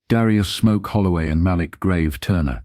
Darius "Smoke" Holloway and Malik "Grave" Turner.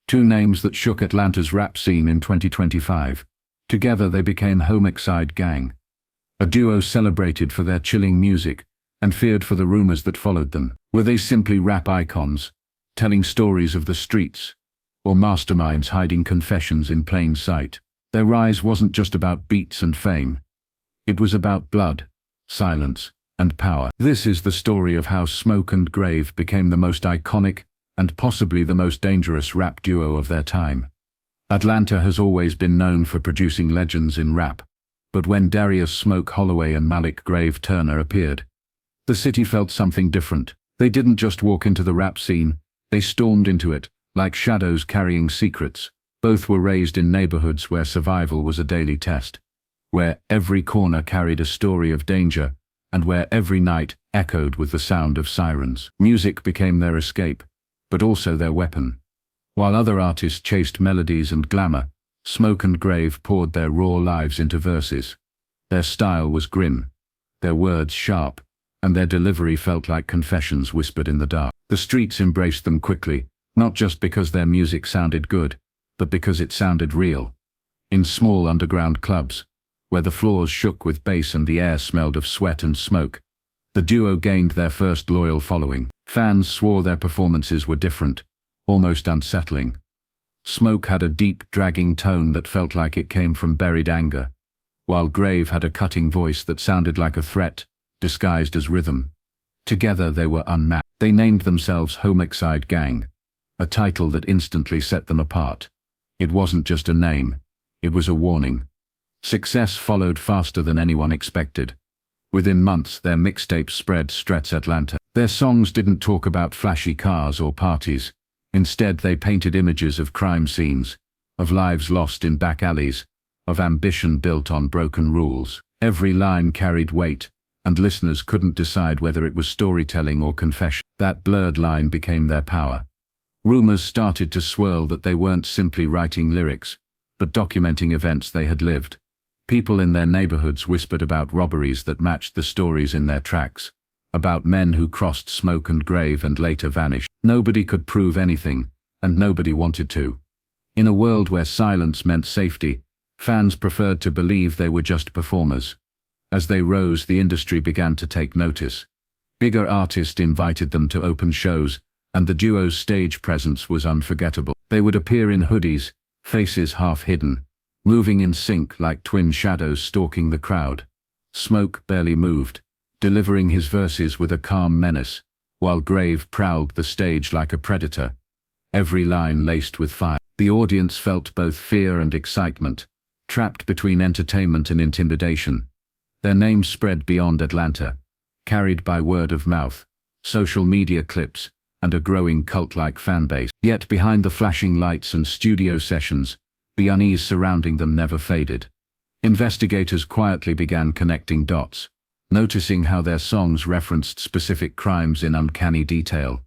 Two names that shook Atlanta's rap scene in 2025. Together they became Homixide Gang, a duo celebrated for their chilling music and feared for the rumors that followed them. Were they simply rap icons, telling stories of the streets, or masterminds hiding confessions in plain sight? Their rise wasn't just about beats and fame. It was about blood, silence, and power. This is the story of how Smoke and Grave became the most iconic and possibly the most dangerous rap duo of their time. Atlanta has always been known for producing legends in rap, but when Darius "Smoke" Holloway and Malik "Grave" Turner appeared, the city felt something different. They didn't just walk into the rap scene, they stormed into it, like shadows carrying secrets. Both were raised in neighborhoods where survival was a daily test, where every corner carried a story of danger, and where every night echoed with the sound of sirens. Music became their escape, but also their weapon. While other artists chased melodies and glamour, Smoke and Grave poured their raw lives into verses. Their style was grim, their words sharp, and their delivery felt like confessions whispered in the dark. The streets embraced them quickly, not just because their music sounded good, but because it sounded real. In small underground clubs, where the floors shook with bass and the air smelled of sweat and smoke, the duo gained their first loyal following. Fans swore their performances were different, almost unsettling. Smoke had a deep, dragging tone that felt like it came from buried anger, while Grave had a cutting voice that sounded like a threat, disguised as rhythm. Together they were unmatched. They named themselves Homixide Gang, a title that instantly set them apart. It wasn't just a name, it was a warning. Success followed faster than anyone expected. Within months, their mixtapes spread straight Atlanta. Their songs didn't talk about flashy cars or parties. Instead, they painted images of crime scenes, of lives lost in back alleys, of ambition built on broken rules. Every line carried weight, and listeners couldn't decide whether it was storytelling or confession. That blurred line became their power. Rumors started to swirl that they weren't simply writing lyrics, but documenting events they had lived. People in their neighborhoods whispered about robberies that matched the stories in their tracks, about men who crossed Smoke and Grave and later vanished. Nobody could prove anything, and nobody wanted to. In a world where silence meant safety, fans preferred to believe they were just performers. As they rose, the industry began to take notice. Bigger artists invited them to open shows, and the duo's stage presence was unforgettable. They would appear in hoodies, faces half hidden, moving in sync like twin shadows stalking the crowd. Smoke barely moved, delivering his verses with a calm menace, while Grave prowled the stage like a predator, every line laced with fire. The audience felt both fear and excitement, trapped between entertainment and intimidation. Their names spread beyond Atlanta, carried by word of mouth, social media clips, and a growing cult-like fanbase. Yet behind the flashing lights and studio sessions, the unease surrounding them never faded. Investigators quietly began connecting dots, noticing how their songs referenced specific crimes in uncanny detail.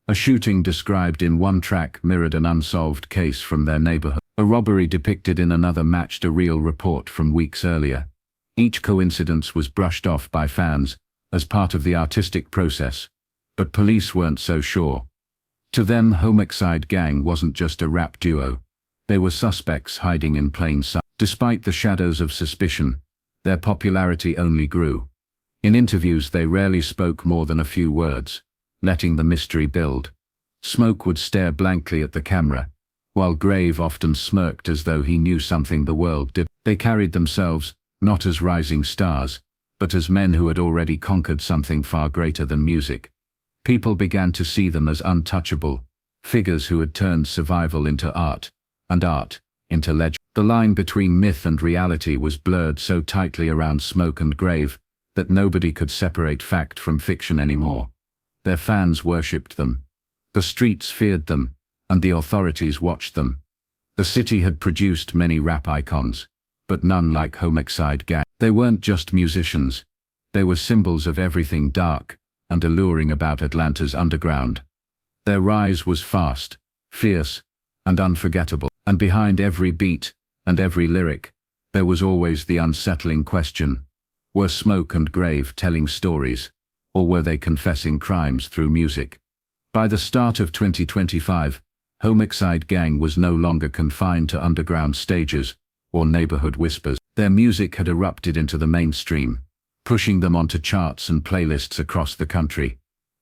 A shooting described in one track mirrored an unsolved case from their neighborhood. A robbery depicted in another matched a real report from weeks earlier. Each coincidence was brushed off by fans as part of the artistic process, but police weren't so sure. To them, Homixide Gang wasn't just a rap duo. They were suspects hiding in plain sight. Despite the shadows of suspicion, their popularity only grew. In interviews, they rarely spoke more than a few words, letting the mystery build. Smoke would stare blankly at the camera, while Grave often smirked as though he knew something the world did. They carried themselves, not as rising stars, but as men who had already conquered something far greater than music. People began to see them as untouchable, figures who had turned survival into art, and art into legend. The line between myth and reality was blurred so tightly around Smoke and Grave that nobody could separate fact from fiction anymore. Their fans worshipped them. The streets feared them, and the authorities watched them. The city had produced many rap icons, but none like Homixide Gang. They weren't just musicians. They were symbols of everything dark and alluring about Atlanta's underground. Their rise was fast, fierce, and unforgettable. And behind every beat and every lyric, there was always the unsettling question: were Smoke and Grave telling stories, or were they confessing crimes through music? By the start of 2025, Homixide Gang was no longer confined to underground stages or neighborhood whispers. Their music had erupted into the mainstream, pushing them onto charts and playlists across the country.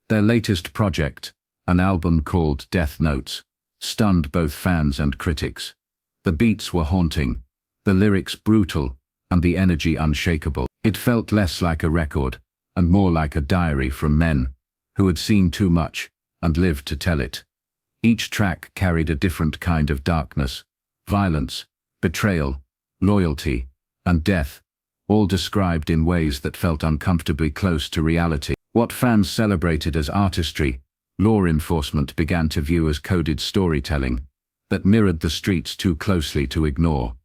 Their latest project, an album called Death Notes, stunned both fans and critics. The beats were haunting, the lyrics brutal, and the energy unshakable. It felt less like a record, and more like a diary from men who had seen too much and lived to tell it. Each track carried a different kind of darkness, violence, betrayal, loyalty, and death, all described in ways that felt uncomfortably close to reality. What fans celebrated as artistry, law enforcement began to view as coded storytelling that mirrored the streets too closely to ignore.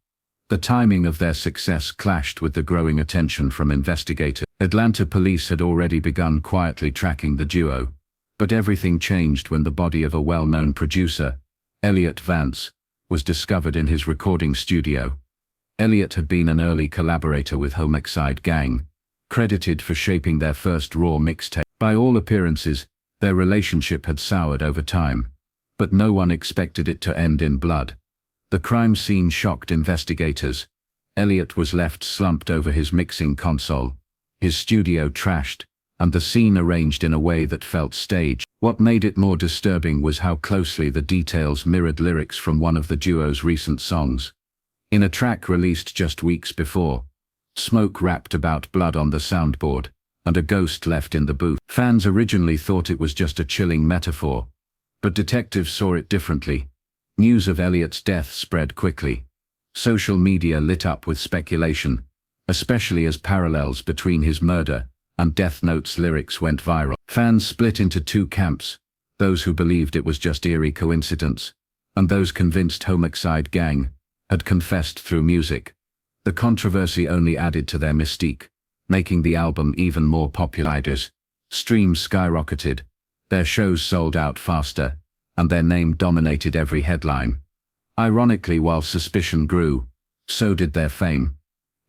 The timing of their success clashed with the growing attention from investigators. Atlanta police had already begun quietly tracking the duo, but everything changed when the body of a well-known producer, Elliot Vance, was discovered in his recording studio. Elliot had been an early collaborator with Homixide Gang, credited for shaping their first Raw mixtape. By all appearances, their relationship had soured over time, but no one expected it to end in blood. The crime scene shocked investigators. Elliot was left slumped over his mixing console, his studio trashed, and the scene arranged in a way that felt staged. What made it more disturbing was how closely the details mirrored lyrics from one of the duo's recent songs. In a track released just weeks before, smoke rapped about blood on the soundboard, and a ghost left in the booth. Fans originally thought it was just a chilling metaphor, but detectives saw it differently. News of Elliot's death spread quickly. Social media lit up with speculation, especially as parallels between his murder and Death Note's lyrics went viral. Fans split into two camps, those who believed it was just eerie coincidence, and those convinced Homixide Gang had confessed through music. The controversy only added to their mystique, making the album even more popular. Streams skyrocketed, their shows sold out faster, and their name dominated every headline. Ironically, while suspicion grew, so did their fame.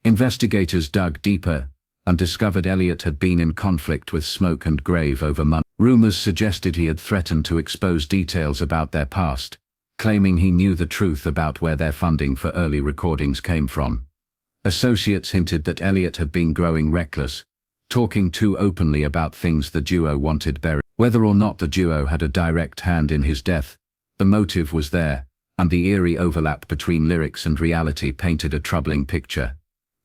Investigators dug deeper and discovered Elliot had been in conflict with Smoke and Grave over money. Rumors suggested he had threatened to expose details about their past, claiming he knew the truth about where their funding for early recordings came from. Associates hinted that Elliot had been growing reckless, talking too openly about things the duo wanted buried. Whether or not the duo had a direct hand in his death, the motive was there, and the eerie overlap between lyrics and reality painted a troubling picture.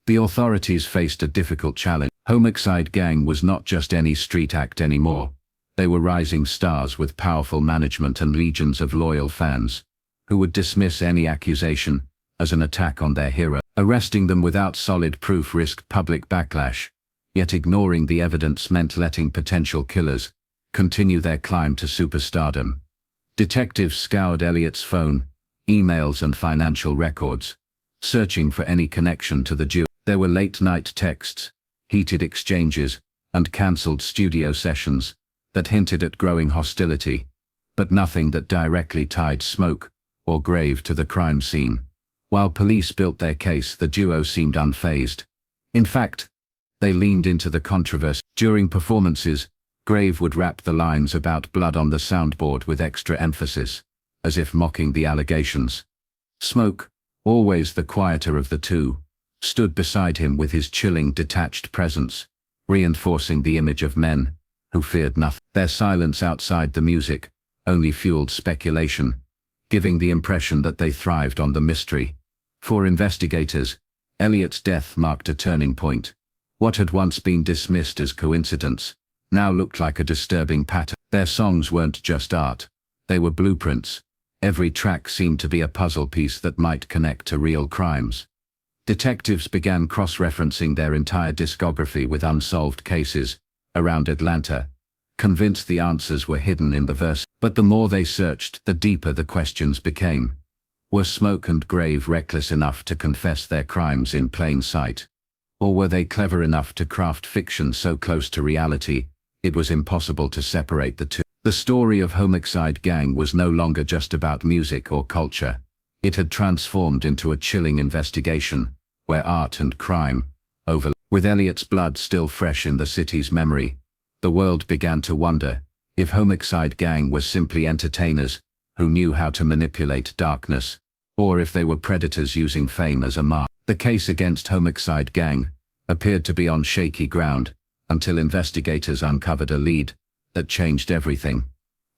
The authorities faced a difficult challenge. Homixide Gang was not just any street act anymore. They were rising stars with powerful management and legions of loyal fans, who would dismiss any accusation as an attack on their hero. Arresting them without solid proof risked public backlash, yet ignoring the evidence meant letting potential killers continue their climb to superstardom. Detectives scoured Elliot's phone, emails and financial records, searching for any connection to the duo. There were late-night texts, heated exchanges, and cancelled studio sessions that hinted at growing hostility, but nothing that directly tied Smoke or Grave to the crime scene. While police built their case, the duo seemed unfazed. In fact, they leaned into the controversy. During performances, Grave would rap the lines about blood on the soundboard with extra emphasis, as if mocking the allegations. Smoke, always the quieter of the two, stood beside him with his chilling, detached presence, reinforcing the image of men who feared nothing. Their silence outside the music only fueled speculation, giving the impression that they thrived on the mystery. For investigators, Elliot's death marked a turning point. What had once been dismissed as coincidence now looked like a disturbing pattern. Their songs weren't just art, they were blueprints. Every track seemed to be a puzzle piece that might connect to real crimes. Detectives began cross-referencing their entire discography with unsolved cases around Atlanta, convinced the answers were hidden in the verse. But the more they searched, the deeper the questions became. Were Smoke and Grave reckless enough to confess their crimes in plain sight? Or were they clever enough to craft fiction so close to reality it was impossible to separate the two? The story of Homixide Gang was no longer just about music or culture. It had transformed into a chilling investigation, where art and crime overlapped. With Elliot's blood still fresh in the city's memory, the world began to wonder If Homixide Gang were simply entertainers who knew how to manipulate darkness, or if they were predators using fame as a mask. The case against Homixide Gang appeared to be on shaky ground until investigators uncovered a lead that changed everything.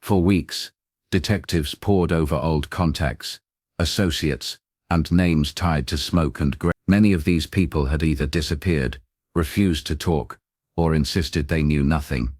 For weeks, detectives pored over old contacts, associates, and names tied to Smoke and Grave. Many of these people had either disappeared, refused to talk, or insisted they knew nothing.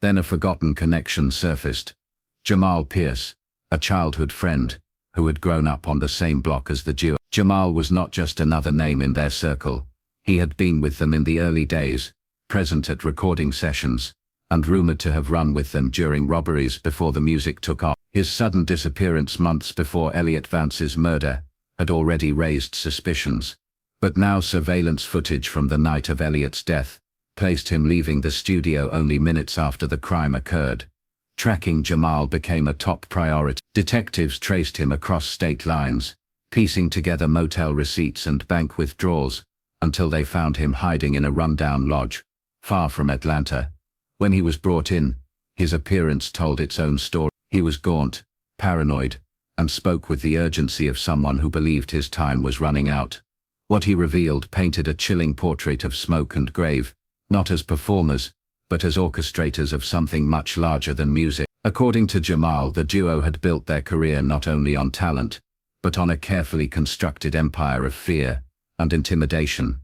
Then a forgotten connection surfaced. Jamal Pierce, a childhood friend, who had grown up on the same block as the duo. Jamal was not just another name in their circle. He had been with them in the early days, present at recording sessions, and rumored to have run with them during robberies before the music took off. His sudden disappearance months before Elliot Vance's murder had already raised suspicions. But now surveillance footage from the night of Elliot's death placed him leaving the studio only minutes after the crime occurred. Tracking Jamal became a top priority. Detectives traced him across state lines, piecing together motel receipts and bank withdrawals, until they found him hiding in a rundown lodge, far from Atlanta. When he was brought in, his appearance told its own story. He was gaunt, paranoid, and spoke with the urgency of someone who believed his time was running out. What he revealed painted a chilling portrait of Smoke and Grave, not as performers, but as orchestrators of something much larger than music. According to Jamal, the duo had built their career not only on talent, but on a carefully constructed empire of fear and intimidation.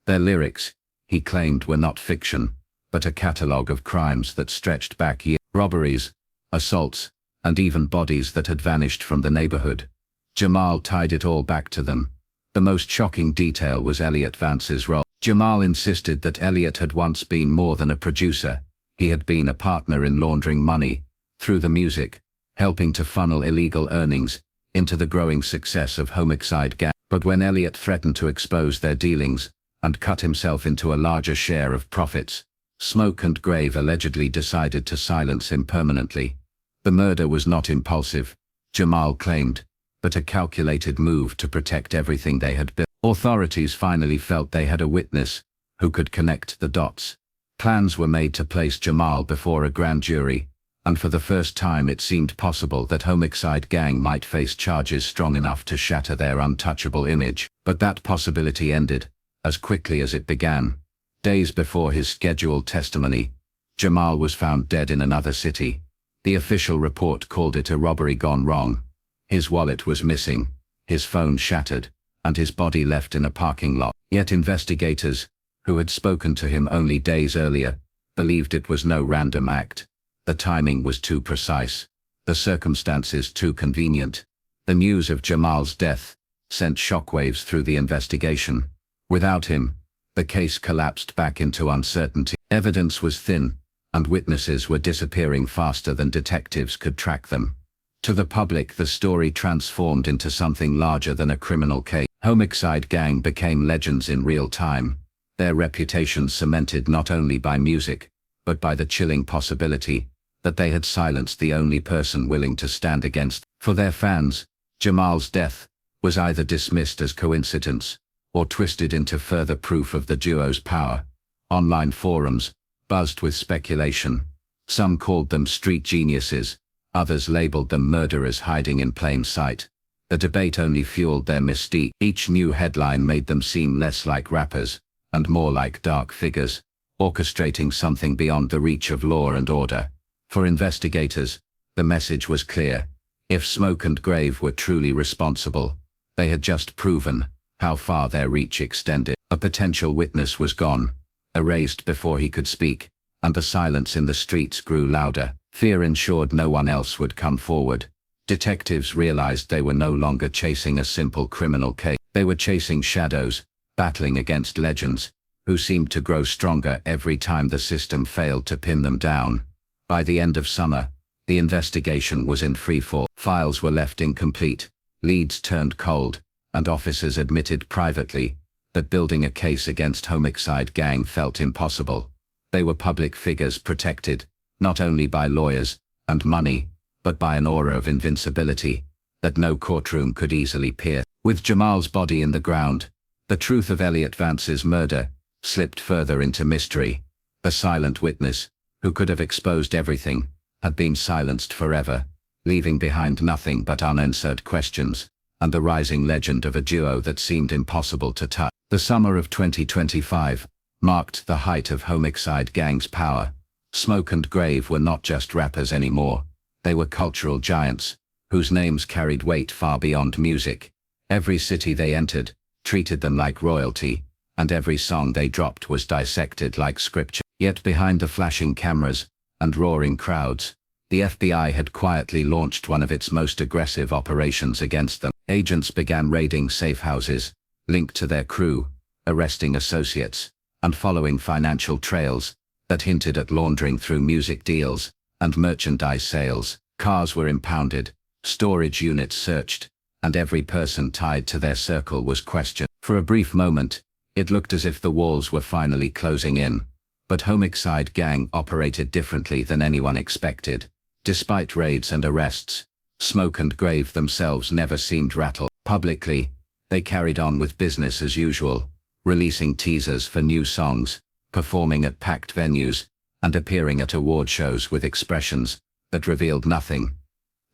Their lyrics, he claimed, were not fiction, but a catalogue of crimes that stretched back years. Robberies, assaults, and even bodies that had vanished from the neighborhood. Jamal tied it all back to them. The most shocking detail was Elliot Vance's role. Jamal insisted that Elliot had once been more than a producer. He had been a partner in laundering money through the music, helping to funnel illegal earnings into the growing success of Homixide Gang. But when Elliot threatened to expose their dealings and cut himself into a larger share of profits, Smoke and Grave allegedly decided to silence him permanently. The murder was not impulsive, Jamal claimed, but a calculated move to protect everything they had built. Authorities finally felt they had a witness who could connect the dots. Plans were made to place Jamal before a grand jury, and for the first time it seemed possible that Homixide Gang might face charges strong enough to shatter their untouchable image. But that possibility ended as quickly as it began. Days before his scheduled testimony, Jamal was found dead in another city. The official report called it a robbery gone wrong. His wallet was missing, his phone shattered, and his body left in a parking lot. Yet investigators, who had spoken to him only days earlier, believed it was no random act. The timing was too precise, the circumstances too convenient. The news of Jamal's death sent shockwaves through the investigation. Without him, the case collapsed back into uncertainty. Evidence was thin, and witnesses were disappearing faster than detectives could track them. To the public, the story transformed into something larger than a criminal case. Homixide Gang became legends in real time, their reputations cemented not only by music, but by the chilling possibility that they had silenced the only person willing to stand against. For their fans, Jamal's death was either dismissed as coincidence or twisted into further proof of the duo's power. Online forums buzzed with speculation. Some called them street geniuses, others labeled them murderers hiding in plain sight. The debate only fueled their mystique. Each new headline made them seem less like rappers, and more like dark figures, orchestrating something beyond the reach of law and order. For investigators, the message was clear. If Smoke and Grave were truly responsible, they had just proven how far their reach extended. A potential witness was gone, erased before he could speak, and the silence in the streets grew louder. Fear ensured no one else would come forward. Detectives realized they were no longer chasing a simple criminal case. They were chasing shadows, battling against legends, who seemed to grow stronger every time the system failed to pin them down. By the end of summer, the investigation was in freefall. Files were left incomplete, leads turned cold, and officers admitted privately that building a case against Homixide Gang felt impossible. They were public figures protected, not only by lawyers and money, but by an aura of invincibility that no courtroom could easily pierce. With Jamal's body in the ground, the truth of Elliot Vance's murder slipped further into mystery. The silent witness, who could have exposed everything, had been silenced forever, leaving behind nothing but unanswered questions, and the rising legend of a duo that seemed impossible to touch. The summer of 2025 marked the height of Homixide Gang's power. Smoke and Grave were not just rappers anymore, they were cultural giants, whose names carried weight far beyond music. Every city they entered treated them like royalty, and every song they dropped was dissected like scripture. Yet behind the flashing cameras and roaring crowds, the FBI had quietly launched one of its most aggressive operations against them. Agents began raiding safe houses linked to their crew, arresting associates, and following financial trails that hinted at laundering through music deals and merchandise sales. Cars were impounded, storage units searched, and every person tied to their circle was questioned. For a brief moment, it looked as if the walls were finally closing in, but Homixide Gang operated differently than anyone expected. Despite raids and arrests, Smoke and Grave themselves never seemed rattled. Publicly, they carried on with business as usual, releasing teasers for new songs, performing at packed venues, and appearing at award shows with expressions that revealed nothing.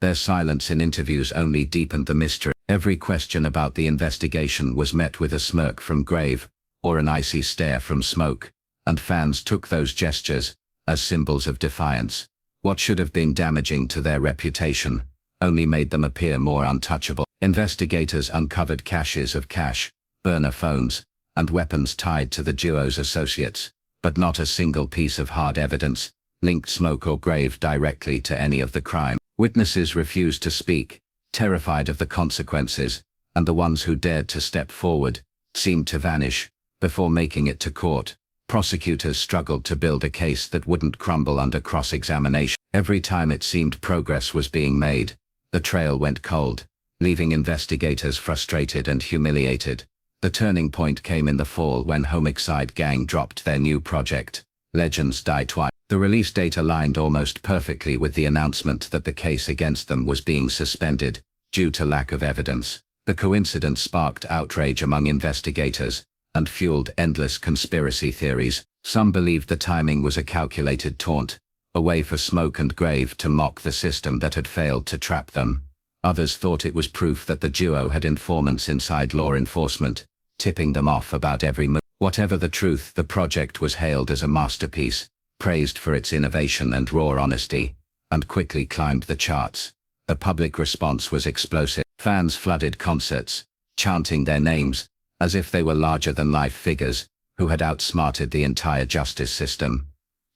Their silence in interviews only deepened the mystery. Every question about the investigation was met with a smirk from Grave, or an icy stare from Smoke, and fans took those gestures as symbols of defiance. What should have been damaging to their reputation only made them appear more untouchable. Investigators uncovered caches of cash, burner phones, and weapons tied to the duo's associates, but not a single piece of hard evidence linked Smoke or Grave directly to any of the crime. Witnesses refused to speak, terrified of the consequences, and the ones who dared to step forward seemed to vanish before making it to court. Prosecutors struggled to build a case that wouldn't crumble under cross-examination. Every time it seemed progress was being made, the trail went cold, leaving investigators frustrated and humiliated. The turning point came in the fall when Homixide Gang dropped their new project, Legends Die Twice. The release date aligned almost perfectly with the announcement that the case against them was being suspended due to lack of evidence. The coincidence sparked outrage among investigators and fueled endless conspiracy theories. Some believed the timing was a calculated taunt, a way for Smoke and Grave to mock the system that had failed to trap them. Others thought it was proof that the duo had informants inside law enforcement, tipping them off about every move. Whatever the truth, the project was hailed as a masterpiece, praised for its innovation and raw honesty, and quickly climbed the charts. The public response was explosive. Fans flooded concerts, chanting their names, as if they were larger-than-life figures who had outsmarted the entire justice system.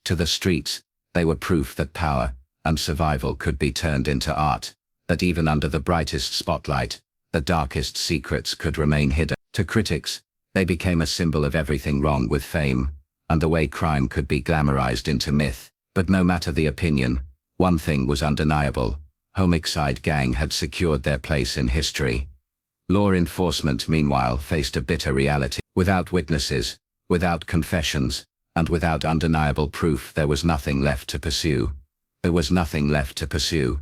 To the streets, they were proof that power and survival could be turned into art, that even under the brightest spotlight, the darkest secrets could remain hidden. To critics, they became a symbol of everything wrong with fame, and the way crime could be glamorized into myth. But no matter the opinion, one thing was undeniable: Homixide Gang had secured their place in history. Law enforcement, meanwhile, faced a bitter reality. Without witnesses, without confessions, and without undeniable proof, there was nothing left to pursue. There was nothing left to pursue.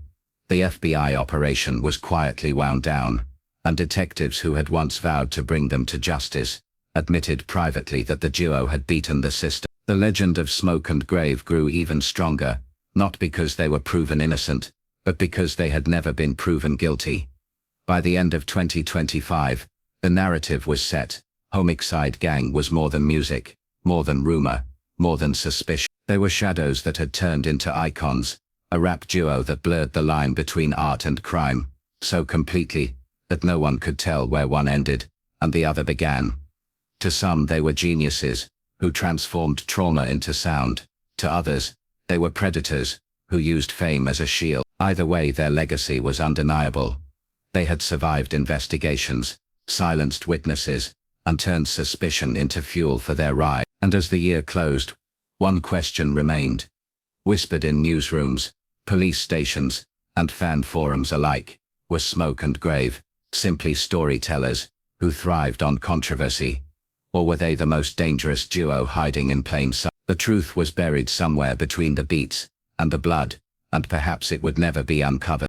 The FBI operation was quietly wound down, and detectives who had once vowed to bring them to justice admitted privately that the duo had beaten the system. The legend of Smoke and Grave grew even stronger, not because they were proven innocent, but because they had never been proven guilty. By the end of 2025, the narrative was set. Homixide Gang was more than music, more than rumor, more than suspicion. They were shadows that had turned into icons, a rap duo that blurred the line between art and crime, so completely that no one could tell where one ended and the other began. To some, they were geniuses who transformed trauma into sound. To others, they were predators who used fame as a shield. Either way, their legacy was undeniable. They had survived investigations, silenced witnesses, and turned suspicion into fuel for their rise. And as the year closed, one question remained. Whispered in newsrooms, police stations, and fan forums alike, were Smoke and Grave simply storytellers who thrived on controversy? Or were they the most dangerous duo hiding in plain sight? The truth was buried somewhere between the beats and the blood, and perhaps it would never be uncovered.